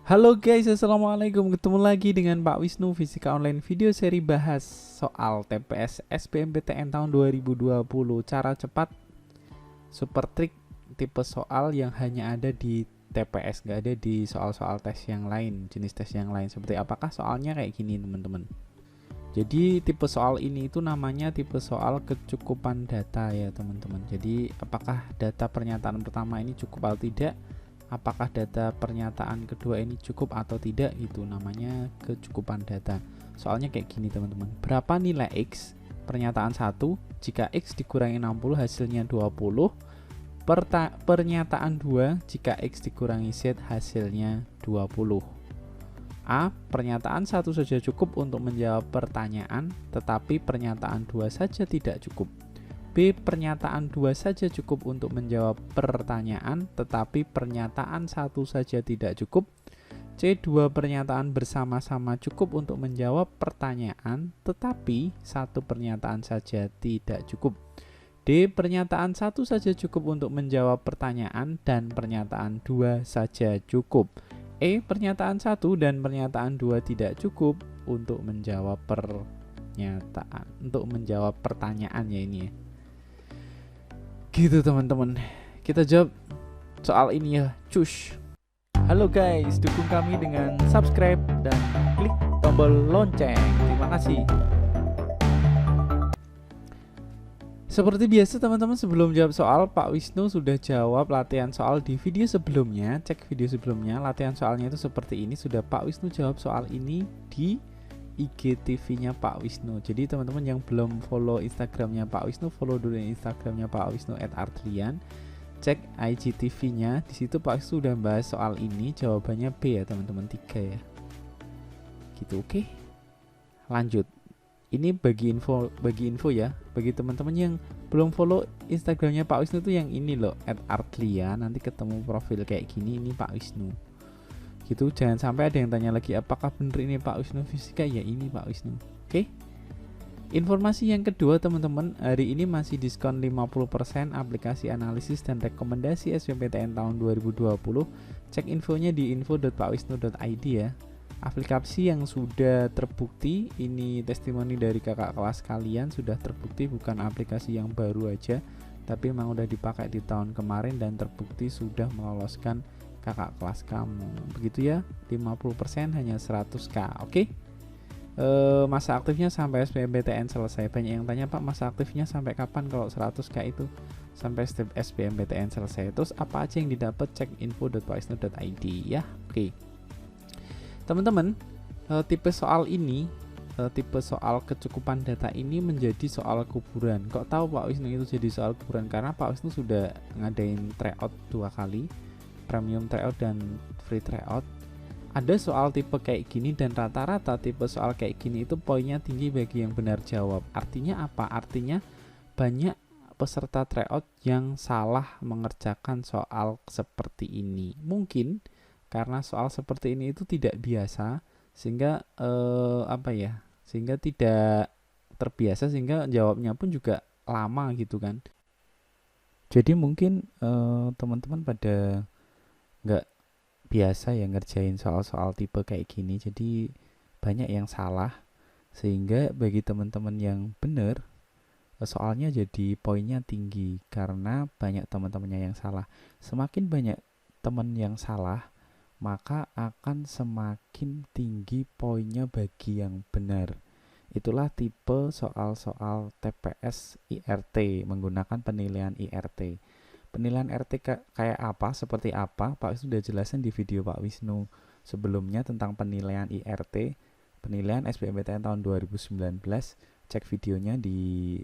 Halo guys, assalamualaikum. Ketemu lagi dengan Pak Wisnu Fisika Online, video seri bahas soal TPS SBMPTN tahun 2020. Cara cepat, super trik, tipe soal yang hanya ada di TPS, nggak ada di soal-soal tes yang lain, jenis tes yang lain. Seperti apakah soalnya kayak gini teman-teman. Jadi tipe soal ini itu namanya tipe soal kecukupan data ya teman-teman. Jadi apakah data pernyataan pertama ini cukup atau tidak, apakah data pernyataan kedua ini cukup atau tidak, itu namanya kecukupan data. Soalnya kayak gini teman-teman, berapa nilai X pernyataan 1 jika X dikurangi 60 hasilnya 20, pernyataan 2 jika X dikurangi Z hasilnya 20. A. Pernyataan 1 saja cukup untuk menjawab pertanyaan, tetapi pernyataan 2 saja tidak cukup. B. Pernyataan 2 saja cukup untuk menjawab pertanyaan, tetapi pernyataan 1 saja tidak cukup. C. 2 pernyataan bersama-sama cukup untuk menjawab pertanyaan, tetapi 1 pernyataan saja tidak cukup. D. Pernyataan 1 saja cukup untuk menjawab pertanyaan dan pernyataan 2 saja cukup. E. Pernyataan 1 dan pernyataan 2 tidak cukup untuk menjawab pertanyaan ya ini ya. Gitu teman-teman. Kita jawab soal ini ya. Cus. Halo guys, dukung kami dengan subscribe dan klik tombol lonceng. Terima kasih. Seperti biasa teman-teman, sebelum jawab soal, Pak Wisnu sudah jawab latihan soal di video sebelumnya. Cek video sebelumnya, latihan soalnya itu seperti ini. Sudah Pak Wisnu jawab soal ini di IGTV-nya Pak Wisnu. Jadi teman-teman yang belum follow Instagramnya Pak Wisnu, follow dulu Instagramnya Pak Wisnu @artrian. Cek IGTV-nya, di situ Pak Wisnu sudah bahas soal ini. Jawabannya B ya teman-teman, 3 ya. Gitu, oke. Lanjut. Ini bagi info ya, bagi teman-teman yang belum follow Instagramnya Pak Wisnu tuh yang ini loh, @artlia. Nanti ketemu profil kayak gini, ini Pak Wisnu. Gitu, jangan sampai ada yang tanya lagi apakah bener ini Pak Wisnu Fisika, ya ini Pak Wisnu. Oke. Informasi yang kedua teman-teman, hari ini masih diskon 50% aplikasi analisis dan rekomendasi SBMPTN tahun 2020. Cek infonya di info.pakwisnu.id ya. Aplikasi yang sudah terbukti, ini testimoni dari kakak kelas kalian, sudah terbukti, bukan aplikasi yang baru aja, tapi memang udah dipakai di tahun kemarin dan terbukti sudah meloloskan kakak kelas kamu. Begitu ya, 50% hanya 100k. Oke. Masa aktifnya sampai SBMPTN selesai. Banyak yang tanya, Pak, masa aktifnya sampai kapan kalau 100k itu? Sampai SBMPTN selesai. Terus apa aja yang didapat? Cek info.pakwisnu.id ya. Oke. Teman-teman, tipe soal ini, tipe soal kecukupan data ini menjadi soal kuburan. Kok tahu Pak Wisnu itu jadi soal kuburan? Karena Pak Wisnu sudah ngadain tryout 2 kali, premium tryout dan free tryout. Ada soal tipe kayak gini dan rata-rata tipe soal kayak gini itu poinnya tinggi bagi yang benar jawab. Artinya apa? Artinya banyak peserta tryout yang salah mengerjakan soal seperti ini. Mungkin karena soal seperti ini itu tidak biasa, sehingga sehingga tidak terbiasa, sehingga jawabnya pun juga lama gitu kan. Jadi mungkin teman-teman pada nggak biasa ya ngerjain soal-soal tipe kayak gini, jadi banyak yang salah, sehingga bagi teman-teman yang benar soalnya jadi poinnya tinggi karena banyak teman-temannya yang salah. Semakin banyak teman yang salah, maka akan semakin tinggi poinnya bagi yang benar. Itulah tipe soal-soal TPS IRT menggunakan penilaian IRT. Penilaian RT kayak apa, seperti apa, Pak Wisnu sudah jelasin di video Pak Wisnu sebelumnya tentang penilaian IRT, penilaian SBMPTN tahun 2019. Cek videonya di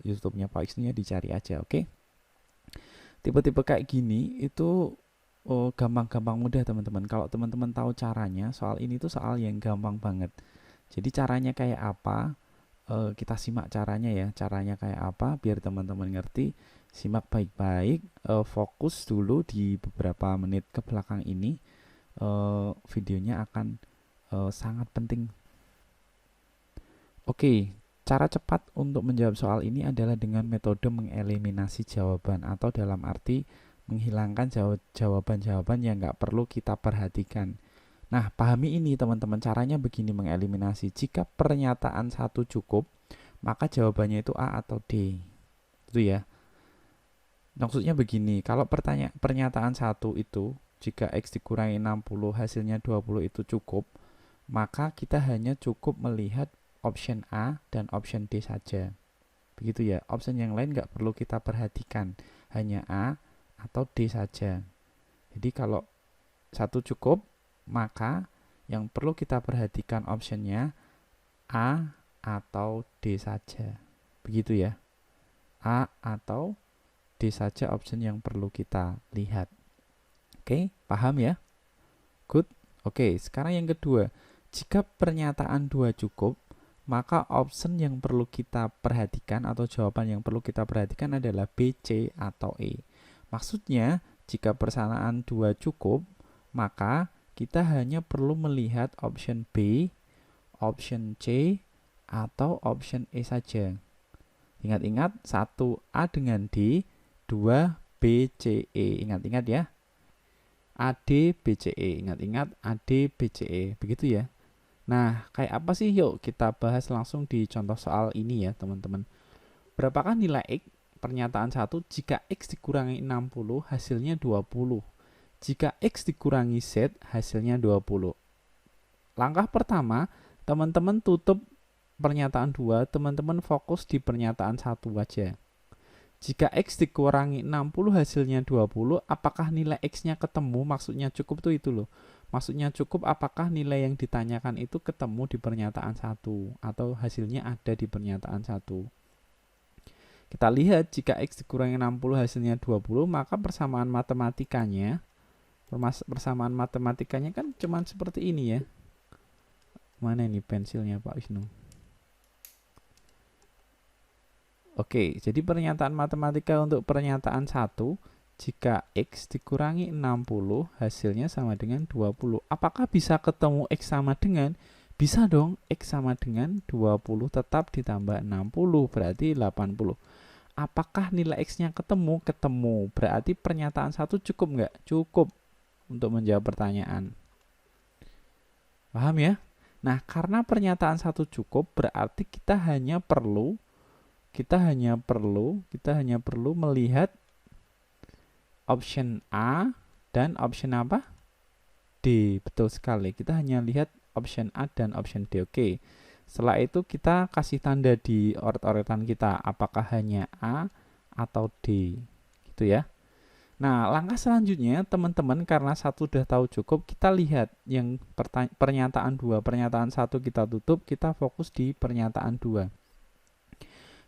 YouTube-nya Pak Wisnu ya, dicari aja, oke? Tipe-tipe kayak gini itu gampang-gampang mudah teman-teman. Kalau teman-teman tahu caranya, soal ini tuh soal yang gampang banget. Jadi caranya kayak apa? Kita simak caranya ya. Caranya kayak apa biar teman-teman ngerti. Simak baik-baik, fokus dulu di beberapa menit ke belakang ini. Videonya akan sangat penting. Oke, cara cepat untuk menjawab soal ini adalah dengan metode mengeliminasi jawaban, atau dalam arti menghilangkan jawaban-jawaban yang nggak perlu kita perhatikan. Nah, pahami ini teman-teman, caranya begini mengeliminasi. Jika pernyataan 1 cukup, maka jawabannya itu A atau D. Itu ya. Maksudnya begini, kalau pernyataan 1 itu jika X dikurangi 60 hasilnya 20 itu cukup, maka kita hanya cukup melihat option A dan option D saja. Begitu ya, option yang lain nggak perlu kita perhatikan, hanya A atau D saja. Jadi kalau 1 cukup, maka yang perlu kita perhatikan optionnya A atau D saja. Begitu ya, A atau D saja option yang perlu kita lihat. Oke, paham ya? Good. Oke, sekarang yang kedua, jika pernyataan 2 cukup, maka option yang perlu kita perhatikan atau jawaban yang perlu kita perhatikan adalah B, C, atau E. Maksudnya, jika persamaan 2 cukup, maka kita hanya perlu melihat option B, option C, atau option E saja. Ingat-ingat, 1 A dengan D, 2 B, C, E. Ingat-ingat ya. A, D, B, C, E. Ingat-ingat, A, D, B, C, E. Begitu ya. Nah, kayak apa sih? Yuk kita bahas langsung di contoh soal ini ya teman-teman. Berapakah nilai X pernyataan 1 jika X dikurangi 60 hasilnya 20? Jika X dikurangi Z hasilnya 20. Langkah pertama, teman-teman tutup pernyataan 2, teman-teman fokus di pernyataan 1 aja. Jika X dikurangi 60 hasilnya 20, apakah nilai X-nya ketemu? Maksudnya cukup tuh itu loh. Maksudnya cukup apakah nilai yang ditanyakan itu ketemu di pernyataan 1 atau hasilnya ada di pernyataan 1. Kita lihat jika X dikurangi 60 hasilnya 20, maka persamaan matematikanya kan cuman seperti ini ya. Mana ini pensilnya Pak Wisnu? Oke, jadi pernyataan matematika untuk pernyataan 1, jika X dikurangi 60 hasilnya sama dengan 20. Apakah bisa ketemu X sama dengan? Bisa dong, X sama dengan 20 tetap ditambah 60 berarti 80. Apakah nilai X-nya ketemu? Ketemu. Berarti pernyataan 1 cukup nggak? Cukup untuk menjawab pertanyaan. Paham ya? Nah, karena pernyataan 1 cukup, berarti kita hanya perlu melihat option A dan option apa? D. Betul sekali. Kita hanya lihat option A dan option D. Oke. Setelah itu kita kasih tanda di oret-oretan kita apakah hanya A atau D. Gitu ya. Nah, langkah selanjutnya teman-teman karena 1 udah tahu cukup, kita lihat yang pernyataan 2. Pernyataan 1 kita tutup, kita fokus di pernyataan 2.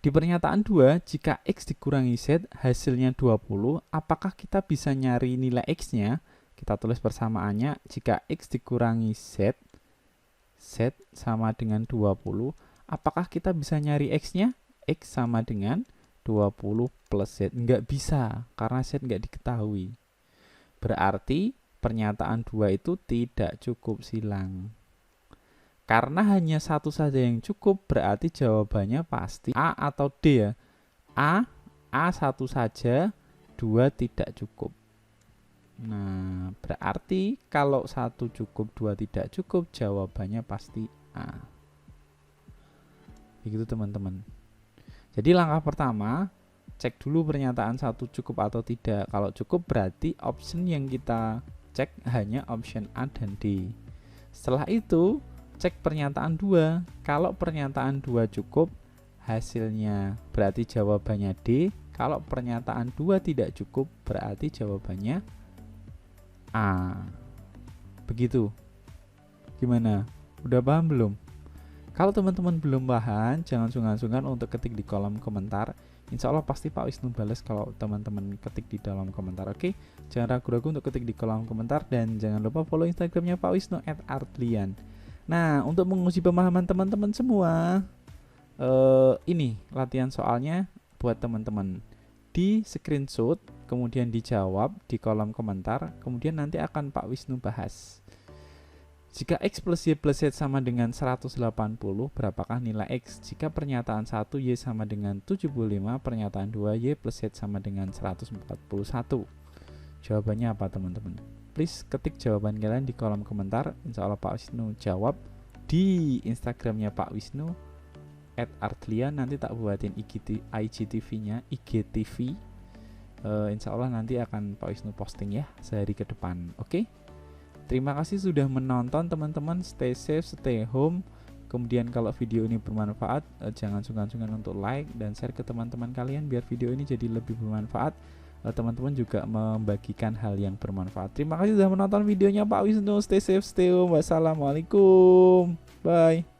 Di pernyataan 2, jika X dikurangi Z hasilnya 20, apakah kita bisa nyari nilai X-nya? Kita tulis persamaannya, jika X dikurangi Z, Z sama dengan 20, apakah kita bisa nyari X-nya? X sama dengan 20 plus Z. Nggak bisa, karena Z nggak diketahui. Berarti pernyataan 2 itu tidak cukup, silang. Karena hanya 1 saja yang cukup, berarti jawabannya pasti A atau D ya. A 1 saja, 2 tidak cukup. Nah, berarti kalau 1 cukup, 2 tidak cukup, jawabannya pasti A. Begitu teman-teman. Jadi langkah pertama, cek dulu pernyataan 1 cukup atau tidak. Kalau cukup berarti option yang kita cek hanya option A dan D. Setelah itu, cek pernyataan 2. Kalau pernyataan 2 cukup, hasilnya berarti jawabannya D. Kalau pernyataan 2 tidak cukup, berarti jawabannya A. Begitu. Gimana? Udah paham belum? Kalau teman-teman belum paham, jangan sungkan-sungkan untuk ketik di kolom komentar. Insya Allah pasti Pak Wisnu balas kalau teman-teman ketik di dalam komentar. Oke, jangan ragu-ragu untuk ketik di kolom komentar dan jangan lupa follow Instagramnya Pak Wisnu @artlian. Nah, untuk menguji pemahaman teman-teman semua, ini latihan soalnya buat teman-teman. Di screenshot, kemudian dijawab di kolom komentar, kemudian nanti akan Pak Wisnu bahas. Jika X plus Y plus Z sama dengan 180, berapakah nilai X? Jika pernyataan 1 Y sama dengan 75, pernyataan 2 Y plus Z sama dengan 141. Jawabannya apa teman-teman? please ketik jawaban kalian di kolom komentar. Insya Allah Pak Wisnu jawab di Instagramnya Pak Wisnu @artlian. Nanti tak buatin IGTV-nya, IGTV. Insya Allah nanti akan Pak Wisnu posting ya sehari ke depan. Oke? Terima kasih sudah menonton teman-teman. Stay safe, stay home. Kemudian kalau video ini bermanfaat, jangan sungkan-sungkan untuk like dan share ke teman-teman kalian biar video ini jadi lebih bermanfaat. Teman-teman juga membagikan hal yang bermanfaat. Terima kasih sudah menonton videonya Pak Wisnu. Stay safe, stay home. Wassalamualaikum. Bye.